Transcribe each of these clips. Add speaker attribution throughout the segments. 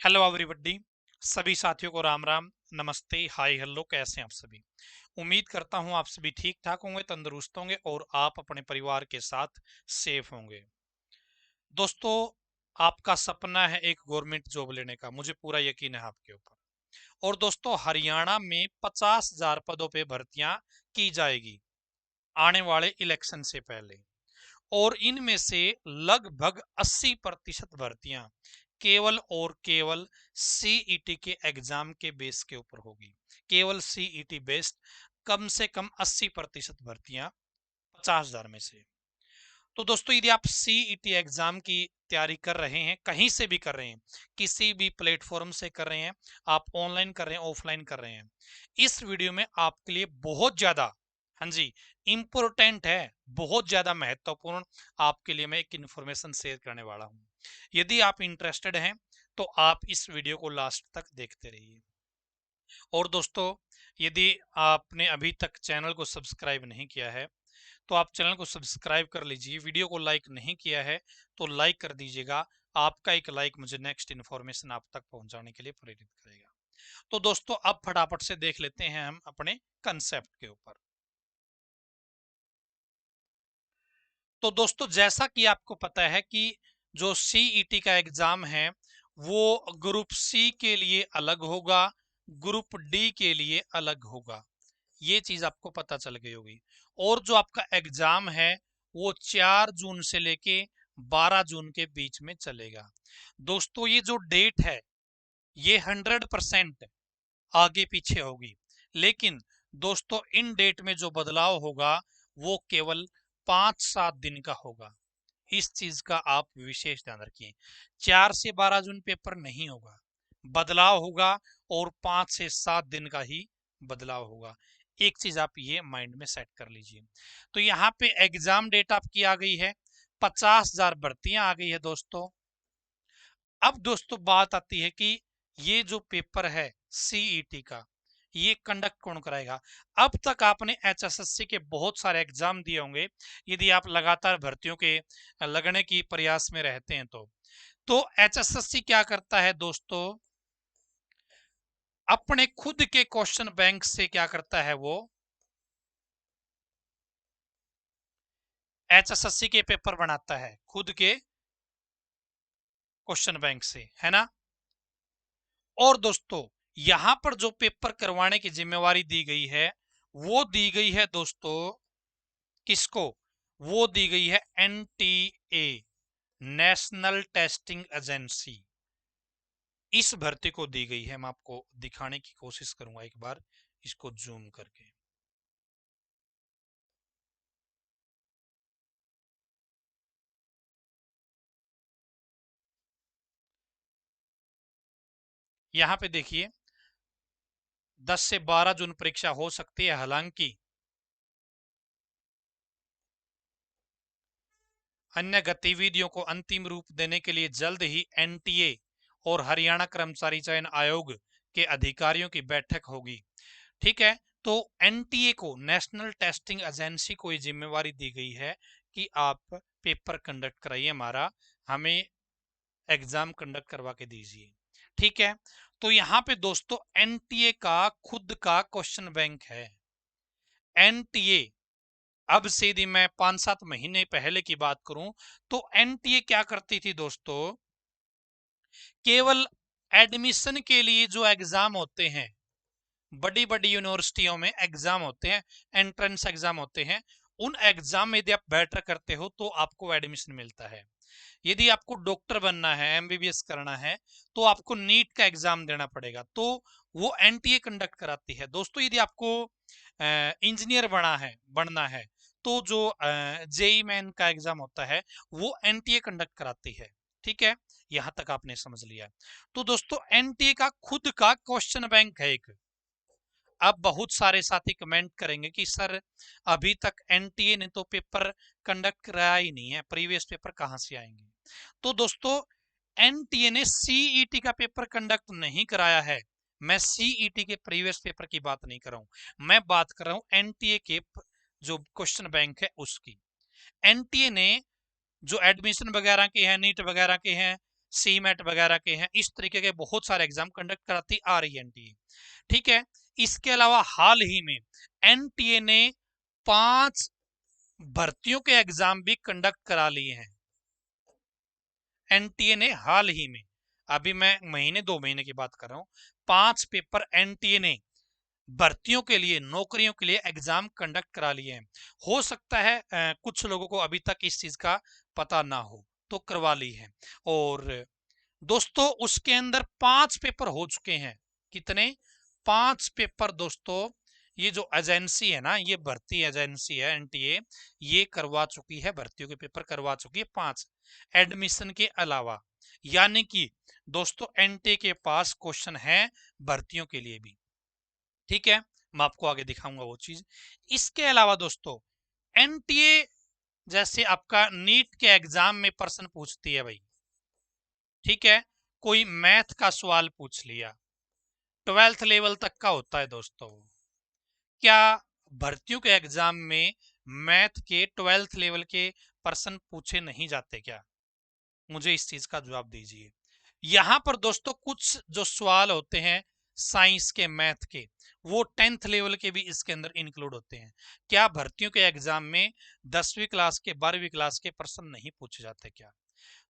Speaker 1: Hello everybody. सभी साथियों को राम राम, नमस्ते, हाय, हेलो। कैसे हैं आप सभी? उम्मीद करता हूं आप सभी ठीक ठाक होंगे, तंदुरुस्त होंगे और आप अपने परिवार के साथ सेफ होंगे। दोस्तों, आपका सपना है एक गवर्नमेंट जॉब लेने का, मुझे पूरा यकीन है आपके ऊपर। और दोस्तों, हरियाणा में 50,000 पदों पे भर्तियां की जाएगी आने वाले इलेक्शन से पहले। और इनमें से लगभग 80% भर्तियां केवल और केवल सीईटी के एग्जाम के बेस के ऊपर होगी। केवल सीईटी बेस्ड कम से कम 80% भर्तियां 50,000 में से। तो दोस्तों, यदि आप सीईटी एग्जाम की तैयारी कर रहे हैं, कहीं से भी कर रहे हैं, किसी भी प्लेटफॉर्म से कर रहे हैं, आप ऑनलाइन कर रहे हैं, ऑफलाइन कर रहे हैं, इस वीडियो में आपके लिए बहुत ज्यादा, हाँ जी, इंपॉर्टेंट है, बहुत ज्यादा महत्वपूर्ण आपके लिए मैं एक इंफॉर्मेशन शेयर करने वाला हूं। यदि आप इंटरेस्टेड हैं तो आप इस वीडियो को लास्ट तक देखते रहिए। और दोस्तों, यदि आपने अभी तक चैनल को सब्सक्राइब नहीं किया है तो आप चैनल को सब्सक्राइब कर लीजिए। वीडियो को लाइक नहीं किया है तो लाइक कर दीजिएगा। आपका एक लाइक मुझे नेक्स्ट इन्फॉर्मेशन आप तक पहुंचाने के लिए प्रेरित करेगा। तो दोस्तों, अब फटाफट से देख लेते हैं हम अपने कंसेप्ट के ऊपर। तो दोस्तों, जैसा कि आपको पता है कि जो सीईटी का एग्जाम है वो ग्रुप सी के लिए अलग होगा, ग्रुप डी के लिए अलग होगा। ये चीज आपको पता चल गई होगी। और जो आपका एग्जाम है वो 4 जून से लेके 12 जून के बीच में चलेगा। दोस्तों, ये जो डेट है ये 100% आगे पीछे होगी, लेकिन दोस्तों इन डेट में जो बदलाव होगा वो केवल 5-7 दिन का होगा। इस चीज का आप विशेष ध्यान रखिए। 4 से 12 जून पेपर नहीं होगा, बदलाव होगा, और 5 से 7 दिन का ही बदलाव होगा। एक चीज आप ये माइंड में सेट कर लीजिए। तो यहाँ पे एग्जाम डेट आपकी आ गई है, 50,000 भर्तियां आ गई है दोस्तों। अब दोस्तों बात आती है कि ये जो पेपर है सीईटी का, ये कंडक्ट कौन कराएगा? अब तक आपने एचएसएससी के बहुत सारे एग्जाम दिए होंगे, यदि आप लगातार भर्तियों के लगने की प्रयास में रहते हैं तो एचएसएससी क्या करता है दोस्तों? अपने खुद के क्वेश्चन बैंक से क्या करता है वो? एचएसएससी के पेपर बनाता है खुद के क्वेश्चन बैंक से, है ना? और दोस्तों, यहां पर जो पेपर करवाने की जिम्मेवारी दी गई है वो दी गई है दोस्तों किसको? वो दी गई है एनटीए, नेशनल टेस्टिंग एजेंसी। इस भर्ती को दी गई है। मैं आपको दिखाने की कोशिश करूंगा एक बार इसको जूम करके। यहां पे देखिए, 10 से 12 जून परीक्षा हो सकती है। हालांकि अन्य गतिविधियों को अंतिम रूप देने के लिए जल्द ही एनटीए और हरियाणा कर्मचारी चयन आयोग के अधिकारियों की बैठक होगी। ठीक है। तो एनटीए को, नेशनल टेस्टिंग एजेंसी को ये जिम्मेवारी दी गई है कि आप पेपर कंडक्ट कराइए, हमारा हमें एग्जाम कंडक्ट करवा के दीजिए। ठीक है। तो यहां पे दोस्तों एनटीए का खुद का क्वेश्चन बैंक है। एनटीए, अब से यदि मैं 5-7 महीने पहले की बात करूं तो एनटीए क्या करती थी दोस्तों? केवल एडमिशन के लिए जो एग्जाम होते हैं, बड़ी बड़ी यूनिवर्सिटियों में एग्जाम होते हैं, एंट्रेंस एग्जाम होते हैं, उन एग्जाम में यदि आप बेटर करते हो तो आपको एडमिशन मिलता है। यदि आपको डॉक्टर बनना है, एमबीबीएस करना है, तो आपको नीट का एग्जाम देना पड़ेगा। तो वो एनटीए कंडक्ट कराती है। दोस्तों, यदि आपको इंजीनियर बनना है तो जो जेई मेन का एग्जाम होता है वो एनटीए कंडक्ट कराती है। ठीक है, यहां तक आपने समझ लिया। तो दोस्तों, एनटीए का खुद का क्वेश्चन बैंक है एक। अब बहुत सारे साथी कमेंट करेंगे कि सर अभी तक एनटीए ने तो पेपर कंडक्ट कराया ही नहीं है, प्रीवियस पेपर कहां से आएंगे? तो दोस्तों, एनटीए ने सीईटी का पेपर कंडक्ट नहीं कराया है। मैं सीईटी के प्रीवियस पेपर की बात नहीं कर रहा हूं, मैं बात कर रहा हूं एनटीए के जो क्वेश्चन बैंक है उसकी। एनटीए ने जो एडमिशन वगैरह के हैं, नीट वगैरह के हैं, सीमेट वगैरह के हैं, इस तरीके के बहुत सारे एग्जाम कंडक्ट कराती आ रही है एनटीए। ठीक है, इसके अलावा हाल ही में एनटीए ने 5 भर्तियों के एग्जाम भी कंडक्ट करा लिए हैं। एनटीए ने हाल ही में, अभी मैं महीने 2 महीने की बात कर रहा हूं, 5 पेपर एनटीए ने भर्तियों के लिए, नौकरियों के लिए एग्जाम कंडक्ट करा लिए हैं। हो सकता है कुछ लोगों को अभी तक इस चीज का पता ना हो, तो करवा ली है। और दोस्तों उसके अंदर 5 पेपर हो चुके हैं। कितने? 5 पेपर दोस्तों। ये जो एजेंसी है ना, ये भर्ती एजेंसी है एनटीए, ये करवा चुकी है, भर्तियों के पेपर करवा चुकी है 5 एडमिशन के अलावा। यानी कि दोस्तों एनटीए के पास क्वेश्चन है भर्तियों के लिए भी। ठीक है, मैं आपको आगे दिखाऊंगा वो चीज। इसके अलावा दोस्तों एनटीए जैसे आपका नीट के एग्जाम में प्रश्न पूछती है भाई, ठीक है, कोई मैथ का सवाल पूछ लिया, 12th लेवल तक का होता है दोस्तों। क्या भर्तियों के एग्जाम में मैथ के 12th लेवल के प्रश्न पूछे नहीं जाते क्या? मुझे इस चीज का जवाब दीजिए। यहां पर दोस्तों कुछ जो सवाल होते हैं साइंस के, मैथ के, वो 10th लेवल के भी इसके अंदर इंक्लूड होते हैं। क्या भर्तियों के एग्जाम में 10वीं क्लास के, 12वीं क्लास के प्रश्न नहीं पूछे जाते क्या?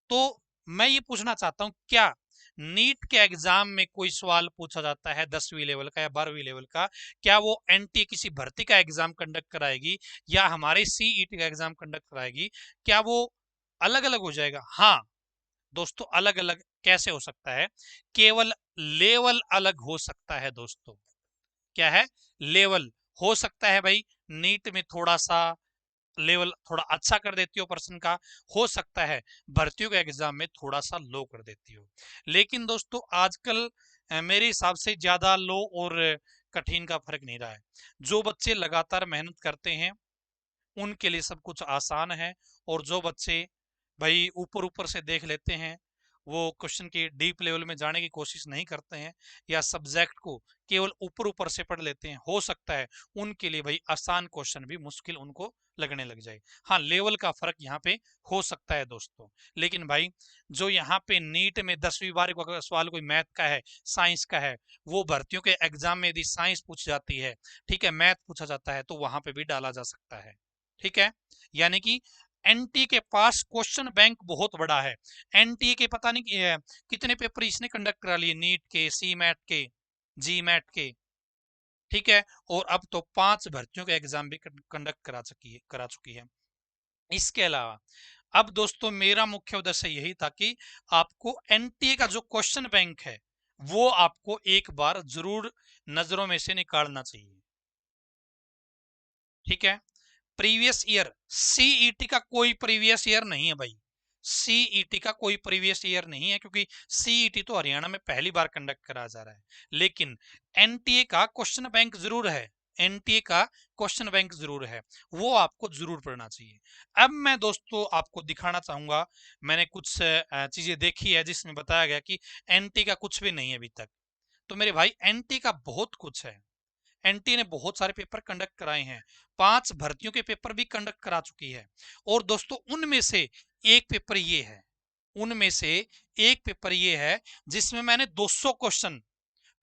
Speaker 1: तो मैं ये पूछना चाहता हूं, क्या नीट के एग्जाम में कोई सवाल पूछा जाता है 10वीं लेवल का या 12वीं लेवल का? क्या वो एनटी किसी भर्ती का एग्जाम कंडक्ट कराएगी या हमारे सीईटी का एग्जाम कंडक्ट कराएगी? क्या वो अलग अलग हो जाएगा? हाँ दोस्तों, अलग अलग कैसे हो सकता है? केवल लेवल अलग हो सकता है दोस्तों। क्या है? लेवल हो सकता है भाई, नीट में थोड़ा सा लेवल थोड़ा अच्छा कर देती हो पर्सन का, हो सकता है भर्तियों के एग्जाम में थोड़ा सा लो कर देती हो। लेकिन दोस्तों आजकल मेरे हिसाब से ज्यादा लो और कठिन का फर्क नहीं रहा है। जो बच्चे लगातार मेहनत करते हैं उनके लिए सब कुछ आसान है, और जो बच्चे भाई ऊपर ऊपर से देख लेते हैं, वो क्वेश्चन की डीप लेवल में जाने की कोशिश नहीं करते हैं, या सब्जेक्ट को केवल ऊपर ऊपर से पढ़ लेते हैं, हो सकता है उनके लिए भाई आसान क्वेश्चन भी मुश्किल उनको लगने लग जाए। हाँ, लेवल का फर्क यहाँ पे हो सकता है दोस्तों। लेकिन भाई जो यहाँ पे नीट में 10वीं 12वीं का सवाल कोई मैथ का है, साइंस का है, वो भर्तियों के एग्जाम में यदि साइंस पूछ जाती है, ठीक है, मैथ पूछा जाता है, तो वहां पे भी डाला जा सकता है। ठीक है, यानी कि एनटी के पास क्वेश्चन बैंक बहुत बड़ा है। एनटी के पता नहीं कितने पेपर इसने कंडक्ट करा लिए, नीट के, सी मैट के, जी मैट के। ठीक है, और अब तो 5 भर्तियों के एग्जाम भी कंडक्ट करा चुकी है। इसके अलावा अब दोस्तों मेरा मुख्य उद्देश्य यही था कि आपको एनटीए का जो क्वेश्चन बैंक है वो आपको एक बार जरूर नजरों में से निकालना चाहिए। ठीक है, प्रीवियस ईयर, सीईटी का कोई प्रीवियस ईयर नहीं है भाई, सीईटी का कोई प्रीवियस ईयर नहीं है, क्योंकि सीईटी तो हरियाणा में पहली बार कंडक्ट करा जा रहा है। लेकिन एनटीए का क्वेश्चन बैंक जरूर है, एनटीए का क्वेश्चन बैंक जरूर है, वो आपको जरूर पढ़ना चाहिए। अब मैं दोस्तों आपको दिखाना चाहूंगा, मैंने कुछ चीजें देखी है जिसमें बताया गया कि एनटी का कुछ भी नहीं है अभी तक। तो मेरे भाई एनटी का बहुत कुछ है। एनटी ने बहुत सारे पेपर कंडक्ट कराए हैं, 5 भर्तियों के पेपर भी कंडक्ट करा चुकी है। और दोस्तों उनमें से एक पेपर ये है, उनमें से एक पेपर ये है जिसमें मैंने 200 क्वेश्चन,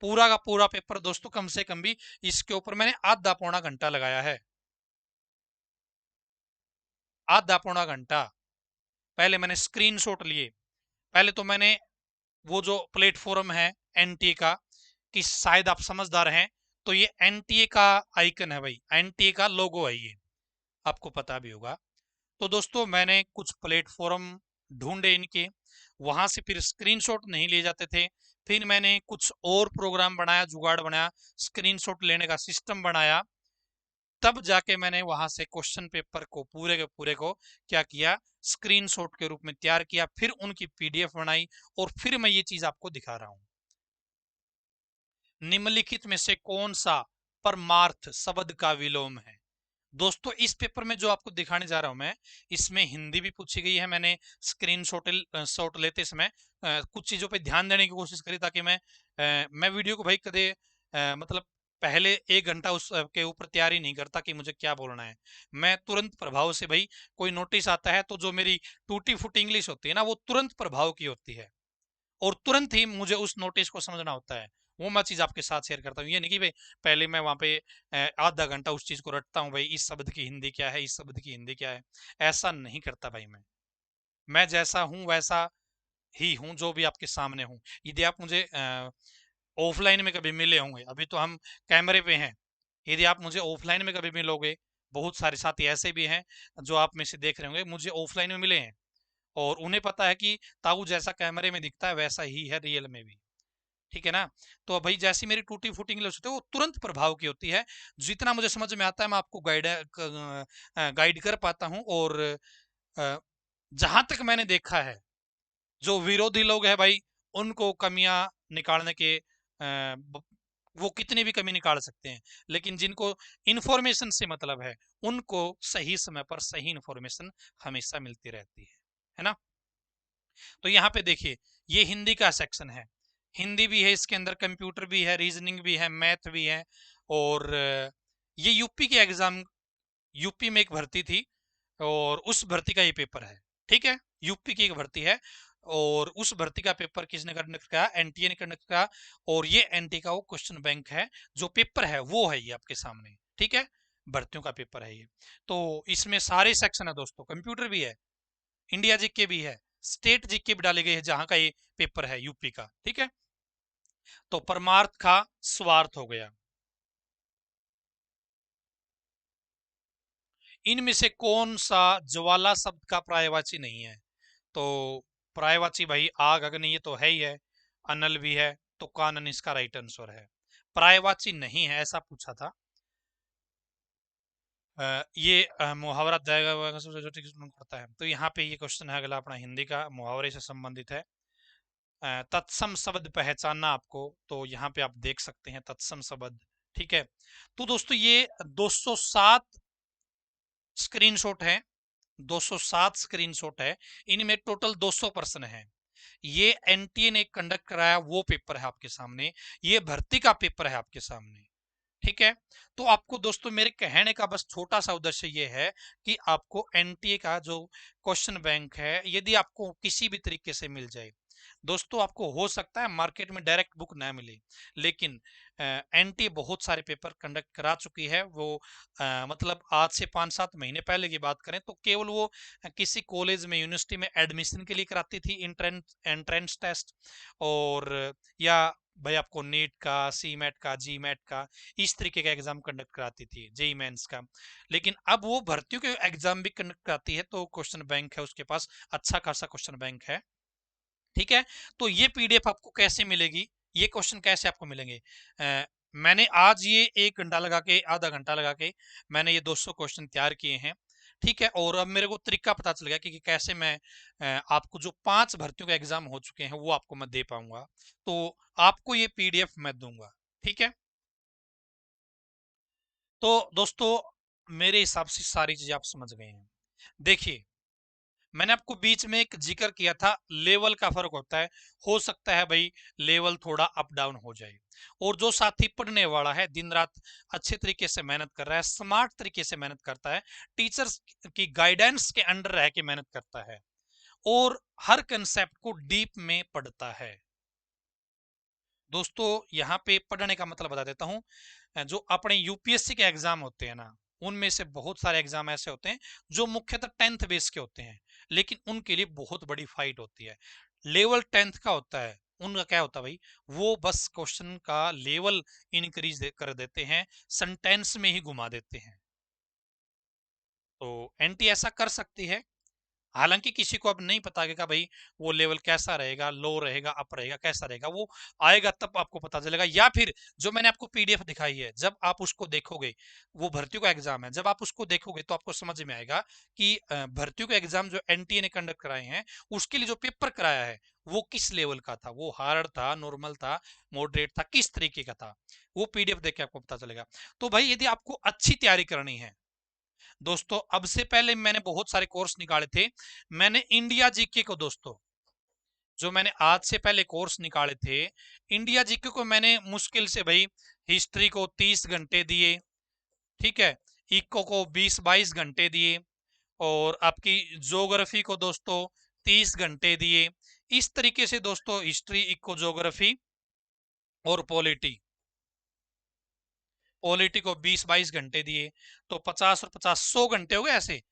Speaker 1: पूरा का पूरा पेपर दोस्तों, कम से कम भी इसके ऊपर मैंने आधा पौना घंटा लगाया है। आधा पौना घंटा। पहले मैंने स्क्रीनशॉट लिए, पहले तो मैंने वो जो प्लेटफॉर्म है एनटीए का, कि शायद आप समझदार हैं, तो ये एनटीए का आइकन है भाई, एनटीए का लोगो है ये, आपको पता भी होगा। तो दोस्तों मैंने कुछ प्लेटफॉर्म ढूंढे इनके, वहां से फिर स्क्रीनशॉट नहीं लिए जाते थे, फिर मैंने कुछ और प्रोग्राम बनाया, जुगाड़ बनाया, स्क्रीनशॉट लेने का सिस्टम बनाया, तब जाके मैंने वहां से क्वेश्चन पेपर को पूरे के पूरे को क्या किया, स्क्रीनशॉट के रूप में तैयार किया, फिर उनकी पीडीएफ बनाई, और फिर मैं ये चीज आपको दिखा रहा हूं। निम्नलिखित में से कौन सा परमार्थ शब्द का विलोम है? दोस्तों इस पेपर में जो आपको दिखाने जा रहा हूं मैं, इसमें हिंदी भी पूछी गई है। मैंने स्क्रीन शॉट लेते समय कुछ चीजों पे ध्यान देने की कोशिश करी, ताकि मैं वीडियो को भाई कदे मतलब पहले 1 घंटा उस के ऊपर तैयारी नहीं करता कि मुझे क्या बोलना है। मैं तुरंत प्रभाव से भाई, कोई नोटिस आता है तो जो मेरी टूटी फूटी इंग्लिश होती है ना, वो तुरंत प्रभाव की होती है। और तुरंत ही मुझे उस नोटिस को समझना होता है। वो मैं चीज आपके साथ शेयर करता हूँ। ये नहीं कि भाई पहले मैं वहां पे आधा घंटा उस चीज को रटता हूँ, भाई इस शब्द की हिंदी क्या है, इस शब्द की हिंदी क्या है। ऐसा नहीं करता भाई। मैं जैसा हूं वैसा ही हूं, जो भी आपके सामने हूं। यदि आप मुझे ऑफलाइन में कभी मिले होंगे, अभी तो हम कैमरे पे हैं, यदि आप मुझे ऑफलाइन में कभी मिलोगे, बहुत सारे साथी ऐसे भी हैं जो आप में से देख रहे होंगे, मुझे ऑफलाइन में मिले हैं और उन्हें पता है कि ताऊ जैसा कैमरे में दिखता है वैसा ही है रियल में भी। ठीक है ना। तो भाई जैसी मेरी टूटी फूटी इंग्लिश होती है वो तुरंत प्रभाव की होती है। जितना मुझे समझ में आता है मैं आपको गाइड कर पाता हूँ। और जहां तक मैंने देखा है, जो विरोधी लोग हैं भाई, उनको कमियां निकालने के वो कितनी भी कमी निकाल सकते हैं, लेकिन जिनको इंफॉर्मेशन से मतलब है, उनको सही समय पर सही इंफॉर्मेशन हमेशा मिलती रहती है ना। तो यहाँ पे देखिए, ये हिंदी का सेक्शन है। हिंदी भी है इसके अंदर, कंप्यूटर भी है, रीजनिंग भी है, मैथ भी है। और ये यूपी के एग्जाम, यूपी में एक भर्ती थी और उस भर्ती का ये पेपर है। ठीक है, यूपी की एक भर्ती है और उस भर्ती का पेपर किसने कंडक्ट किया? एनटीए ने कंडक्ट किया। और ये एनटीए का वो क्वेश्चन बैंक है, जो पेपर है वो है ये आपके सामने। ठीक है, भर्तियों का पेपर है ये। तो इसमें सारे सेक्शन है दोस्तों, कंप्यूटर भी है, इंडिया जीके भी है, स्टेट जीके भी डाली गई है, जहां का ये पेपर है यूपी का। ठीक है, तो परमार्थ का स्वार्थ हो गया। इनमें से कौन सा ज्वाला शब्द का पर्यायवाची नहीं है? तो पर्यायवाची भाई आग अग्नि, ये तो है ही है। अनल भी है, तो कानन इसका राइट आंसर है। पर्यायवाची नहीं है ऐसा पूछा था। ये मुहावरा जाएगा करता है। तो यहाँ पे ये क्वेश्चन है अगला अपना, हिंदी का मुहावरे से संबंधित है। तत्सम शब्द पहचानना आपको, तो यहाँ पे आप देख सकते हैं तत्सम शब्द। ठीक है, तो दोस्तों ये 207 स्क्रीनशॉट है, 207 स्क्रीनशॉट है। इनमें टोटल 200 प्रश्न है। ये एनटीए ने कंडक्ट कराया वो पेपर है आपके सामने, ये भर्ती का पेपर है आपके सामने। ठीक है, तो आपको दोस्तों मेरे कहने का बस छोटा सा उद्देश्य ये है कि आपको एनटीए का जो क्वेश्चन बैंक है, यदि आपको किसी भी तरीके से मिल जाए, दोस्तों आपको हो सकता है मार्केट में डायरेक्ट बुक ना मिले, लेकिन एनटीए बहुत सारे पेपर कंडक्ट करा चुकी है। वो मतलब आज से 5-7 महीने पहले की बात करें तो केवल वो किसी कॉलेज में, यूनिवर्सिटी में एडमिशन के लिए कराती थी एंट्रेंस टेस्ट, और या भाई आपको नीट का, सी मैट का, जी मैट का, इस तरीके का एग्जाम कंडक्ट कराती थी, जेई मेंस का। लेकिन अब वो भर्तियों के एग्जाम भी कंडक्ट कराती है, तो क्वेश्चन बैंक है उसके पास, अच्छा खासा क्वेश्चन बैंक है। ठीक है, तो ये पीडीएफ आपको कैसे मिलेगी, ये क्वेश्चन कैसे आपको मिलेंगे? मैंने आज ये 1 घंटा लगा के, आधा घंटा लगा के मैंने ये 200 क्वेश्चन तैयार किए हैं। ठीक है, और अब मेरे को तरीका पता चल गया कि कैसे मैं आपको जो 5 भर्तियों के एग्जाम हो चुके हैं वो आपको मैं दे पाऊंगा। तो आपको ये पीडीएफ मैं दूंगा। ठीक है, तो दोस्तों मेरे हिसाब से सारी चीजें आप समझ गए हैं। देखिए, मैंने आपको बीच में एक जिक्र किया था, लेवल का फर्क होता है। हो सकता है भाई लेवल थोड़ा अप डाउन हो जाए, और जो साथी पढ़ने वाला है, दिन रात अच्छे तरीके से मेहनत कर रहा है, स्मार्ट तरीके से मेहनत करता है, टीचर्स की गाइडेंस के अंडर रह के मेहनत करता है, और हर कंसेप्ट को डीप में पढ़ता है। दोस्तों यहाँ पे पढ़ने का मतलब बता देता हूँ। जो अपने यूपीएससी के एग्जाम होते हैं ना, उनमें से बहुत सारे एग्जाम ऐसे होते हैं जो मुख्यतः 10th बेस के होते हैं, लेकिन उनके लिए बहुत बड़ी फाइट होती है। लेवल 10th का होता है, उनका क्या होता है भाई, वो बस क्वेश्चन का लेवल इंक्रीज कर देते हैं, सेंटेंस में ही घुमा देते हैं। तो एनटी ऐसा कर सकती है, हालांकि किसी को अब नहीं पता कि भाई वो लेवल कैसा रहेगा, लो रहेगा, अप रहेगा, कैसा रहेगा, वो आएगा तब आपको पता चलेगा। या फिर जो मैंने आपको पीडीएफ दिखाई है, जब आप उसको देखोगे, वो भर्तियों का एग्जाम है, जब आप उसको देखोगे तो आपको समझ में आएगा कि भर्तियों का एग्जाम जो एनटीए ने कंडक्ट कराए हैं, उसके लिए जो पेपर कराया है वो किस लेवल का था, वो हार्ड था, नॉर्मल था, मॉडरेट था, किस तरीके का था, वो पीडीएफ देख के आपको पता चलेगा। तो भाई यदि आपको अच्छी तैयारी करनी है दोस्तों, अब से पहले मैंने बहुत सारे कोर्स निकाले थे। मैंने इंडिया जीके को दोस्तों, जो मैंने आज से पहले कोर्स निकाले थे, इंडिया जीके को मैंने मुश्किल से भाई हिस्ट्री को 30 घंटे दिए। ठीक है, इको को 20-22 घंटे दिए, और आपकी ज्योग्राफी को दोस्तों 30 घंटे दिए, इस तरीके से दोस्तों हिस्ट्री, इको ज्योग्राफी और पॉलिटी, पॉलिटी को 20-22 घंटे दिए, तो 50 और 50 100 घंटे हो गए ऐसे।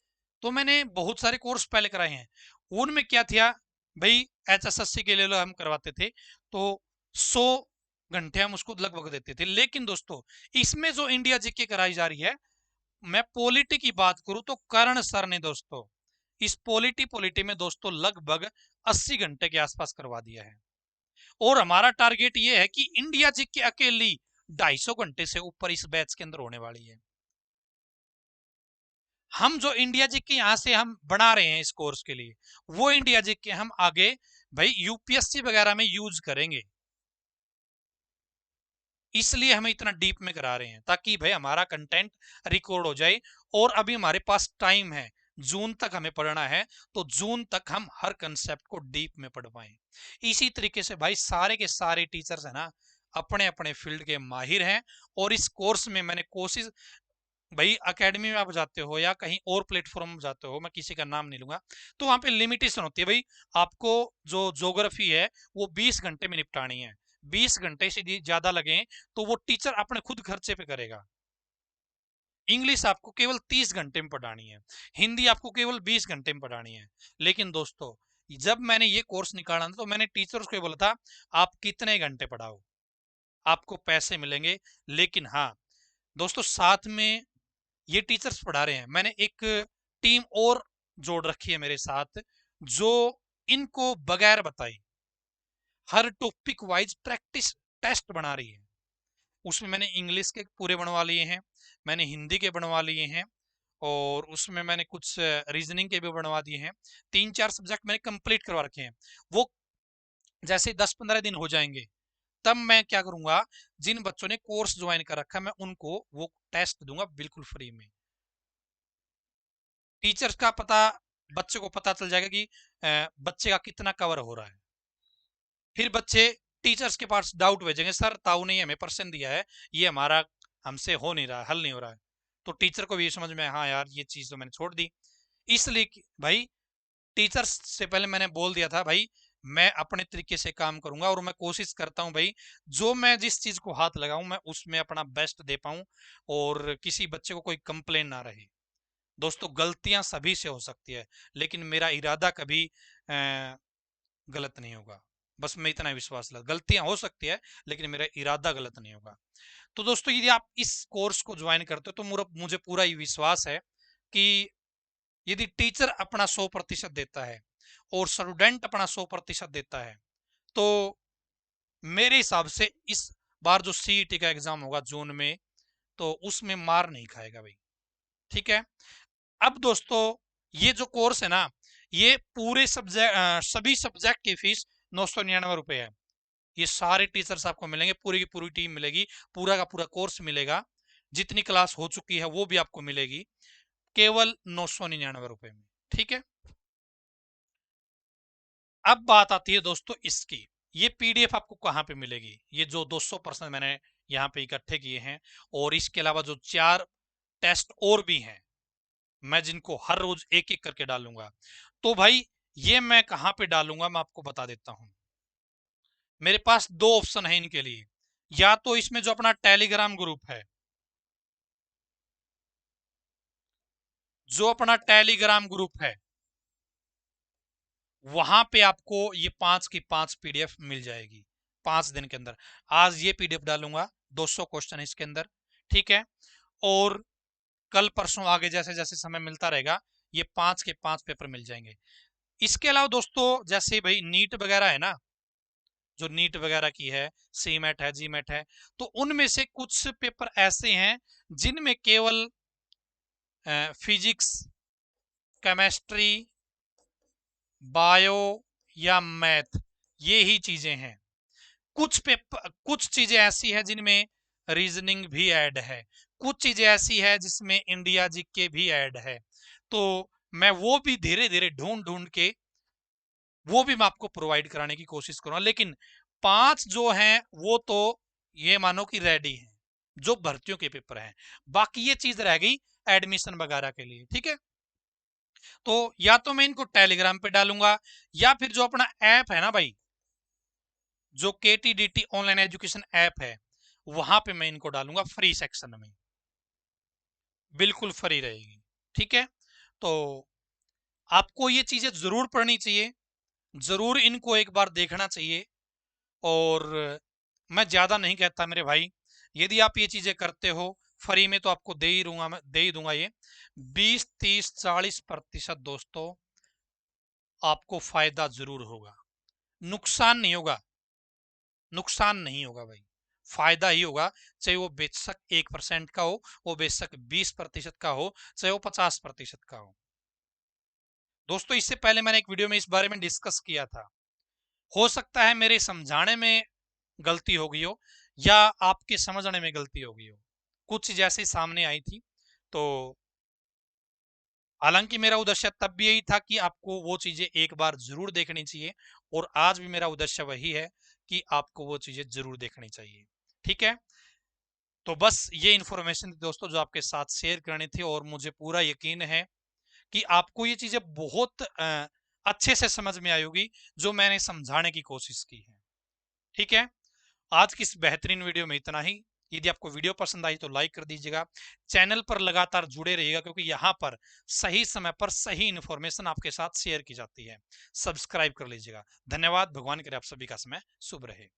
Speaker 1: तो मैंने बहुत सारे कोर्स पहले कराए हैं, उनमें क्या था भाई, HSSC के लिए हम करवाते थे तो 100 घंटे हम उसको लगभग देते थे। लेकिन दोस्तों इसमें जो इंडिया जीके कराई जा रही है, मैं पॉलिटी की बात करूं तो करण सर ने दोस्तों इस पॉलिटी में दोस्तों लगभग 80 घंटे के आसपास करवा दिया है। और हमारा टारगेट ये है कि इंडिया जीके अकेली 250 घंटे से ऊपर इस बैच के अंदर होने वाली है। हम जो इंडिया जी के यहां से हम बना रहे हैं इस कोर्स के लिए, वो इंडिया जी के हम आगे भाई यूपीएससी वगैरह में यूज करेंगे। इसलिए हम इतना डीप में करा रहे हैं ताकि भाई हमारा कंटेंट रिकॉर्ड हो जाए। और अभी हमारे पास टाइम है, जून तक हमें पढ़ना है, तो जून तक हम हर कंसेप्ट को डीप में पढ़ पाए। इसी तरीके से भाई सारे के सारे टीचर्स है ना, अपने अपने फील्ड के माहिर हैं। और इस कोर्स में मैंने कोशिश, भाई अकेडमी में आप जाते हो या कहीं और प्लेटफॉर्म में जाते हो, मैं किसी का नाम नहीं लूंगा, तो वहां पे लिमिटेशन होती है भाई, आपको जो ज्योग्राफी है वो 20 घंटे में निपटानी है। 20 घंटे से ज्यादा लगे तो वो टीचर अपने खुद खर्चे पे करेगा। इंग्लिश आपको केवल 30 घंटे में पढ़ानी है, हिंदी आपको केवल 20 घंटे में पढ़ानी है। लेकिन दोस्तों जब मैंने ये कोर्स निकाला तो मैंने टीचर्स को बोला था आप कितने घंटे पढ़ाओ, आपको पैसे मिलेंगे। लेकिन हाँ दोस्तों, साथ में ये टीचर्स पढ़ा रहे हैं, मैंने एक टीम और जोड़ रखी है मेरे साथ, जो इनको बगैर बताए हर टॉपिक वाइज प्रैक्टिस टेस्ट बना रही है। उसमें मैंने इंग्लिश के पूरे बनवा लिए हैं, मैंने हिंदी के बनवा लिए हैं, और उसमें मैंने कुछ रीजनिंग के भी बनवा दिए हैं। 3-4 सब्जेक्ट मैंने कंप्लीट करवा रखे हैं। वो जैसे 10-15 दिन हो जाएंगे, तब मैं क्या करूंगा, जिन बच्चों ने कोर्स ज्वाइन कर रखा है मैं उनको वो टेस्ट दूंगा बिल्कुल फ्री में। टीचर्स का पता, बच्चे को पता चल जाएगा कि बच्चे का कितना कवर हो रहा है। फिर बच्चे टीचर्स के पास डाउट भेजेंगे, सर ताऊ ने हमें परसेंट दिया है, ये हमारा हमसे हो नहीं रहा, हल नहीं हो रहा है। तो टीचर को भी समझ में, हाँ यार ये चीज तो मैंने छोड़ दी। इसलिए भाई टीचर्स से पहले मैंने बोल दिया था भाई मैं अपने तरीके से काम करूंगा, और मैं कोशिश करता हूं भाई जो मैं जिस चीज को हाथ लगाऊं मैं उसमें अपना बेस्ट दे पाऊं, और किसी बच्चे को कोई कंप्लेन ना रहे। दोस्तों गलतियां सभी से हो सकती है, लेकिन मेरा इरादा कभी गलत नहीं होगा। बस मैं इतना विश्वास लगा, गलतियां हो सकती है लेकिन मेरा इरादा गलत नहीं होगा। तो दोस्तों यदि आप इस कोर्स को ज्वाइन करते हो तो मुझे पूरा ये विश्वास है कि यदि टीचर अपना 100% देता है और स्टूडेंट अपना 100% देता है, तो मेरे हिसाब से इस बार जो सीईटी का एग्जाम होगा जून में, तो उसमें मार नहीं खाएगा भाई। ठीक है। अब दोस्तों ये जो कोर्स है ना, ये पूरे सब्जेक्ट सभी सब्जेक्ट की फीस 999 रुपए है। ये सारे टीचर्स आपको मिलेंगे, पूरी की पूरी टीम मिलेगी, पूरा का पूरा कोर्स मिलेगा, जितनी क्लास हो चुकी है वो भी आपको मिलेगी, केवल 999 रुपए में। ठीक है। अब बात आती है दोस्तों इसकी, ये पीडीएफ आपको कहाँ पे मिलेगी, ये जो 200% मैंने यहाँ पे इकट्ठे किए हैं, और इसके अलावा जो 4 टेस्ट और भी हैं, मैं जिनको हर रोज एक एक करके डालूंगा। तो भाई ये मैं कहां पे डालूंगा मैं आपको बता देता हूं। मेरे पास दो ऑप्शन है इनके लिए, या तो इसमें जो अपना टेलीग्राम ग्रुप है, जो अपना टेलीग्राम ग्रुप है, वहां पे आपको ये 5 की 5 पीडीएफ मिल जाएगी 5 दिन के अंदर। आज ये पीडीएफ डालूंगा, 200 क्वेश्चन इसके अंदर। ठीक है। और कल परसों आगे जैसे जैसे समय मिलता रहेगा, ये 5 के 5 पेपर मिल जाएंगे। इसके अलावा दोस्तों जैसे भाई नीट वगैरह है ना, जो नीट वगैरह की है, सी मैट है, जी मैट है, तो उनमें से कुछ पेपर ऐसे हैं जिनमें केवल फिजिक्स, केमिस्ट्री, बायो या मैथ, ये ही चीजें हैं। कुछ पेपर, कुछ चीजें ऐसी हैं जिनमें रीजनिंग भी ऐड है, कुछ चीजें ऐसी है जिसमें इंडिया जीके भी ऐड है। तो मैं वो भी धीरे धीरे ढूंढ ढूंढ के वो भी मैं आपको प्रोवाइड कराने की कोशिश करूंगा। लेकिन 5 जो हैं वो तो ये मानो कि रेडी हैं, जो भर्तियों के पेपर हैं। बाकी ये चीज रह गई एडमिशन वगैरह के लिए। ठीक है। तो या तो मैं इनको टेलीग्राम पे डालूंगा, या फिर जो अपना ऐप है ना भाई, जो KTDT ऑनलाइन एजुकेशन ऐप है, वहां पे मैं इनको डालूंगा फ्री सेक्शन में, बिल्कुल फ्री रहेगी। ठीक है, तो आपको ये चीजें जरूर पढ़नी चाहिए, जरूर इनको एक बार देखना चाहिए। और मैं ज्यादा नहीं कहता मेरे भाई, यदि आप ये चीजें करते हो फ्री में, तो आपको दे ही दूंगा, मैं दे ही दूंगा ये 20, 30, 40% दोस्तों आपको फायदा जरूर होगा, नुकसान नहीं होगा, नुकसान नहीं होगा भाई, फायदा ही होगा। चाहे वो बेशक 1% का हो, वो बेशक 20% का हो, चाहे वो 50% का हो। दोस्तों इससे पहले मैंने एक वीडियो में इस बारे में डिस्कस किया था, हो सकता है मेरे समझाने में गलती हो गई हो, या आपके समझने में गलती हो गई हो, कुछ जैसे सामने आई थी। तो हालांकि मेरा उद्देश्य तब भी यही था कि आपको वो चीजें एक बार जरूर देखनी चाहिए, और आज भी मेरा उद्देश्य वही है कि आपको वो चीजें जरूर देखनी चाहिए। ठीक है, तो बस ये इन्फॉर्मेशन थी दोस्तों जो आपके साथ शेयर करनी थी, और मुझे पूरा यकीन है कि आपको ये चीजें बहुत अच्छे से समझ में आई होगी, जो मैंने समझाने की कोशिश की है। ठीक है, आज की इस बेहतरीन वीडियो में इतना ही। यदि आपको वीडियो पसंद आई तो लाइक कर दीजिएगा, चैनल पर लगातार जुड़े रहिएगा, क्योंकि यहाँ पर सही समय पर सही इन्फॉर्मेशन आपके साथ शेयर की जाती है। सब्सक्राइब कर लीजिएगा। धन्यवाद, भगवान करे आप सभी का समय शुभ रहे।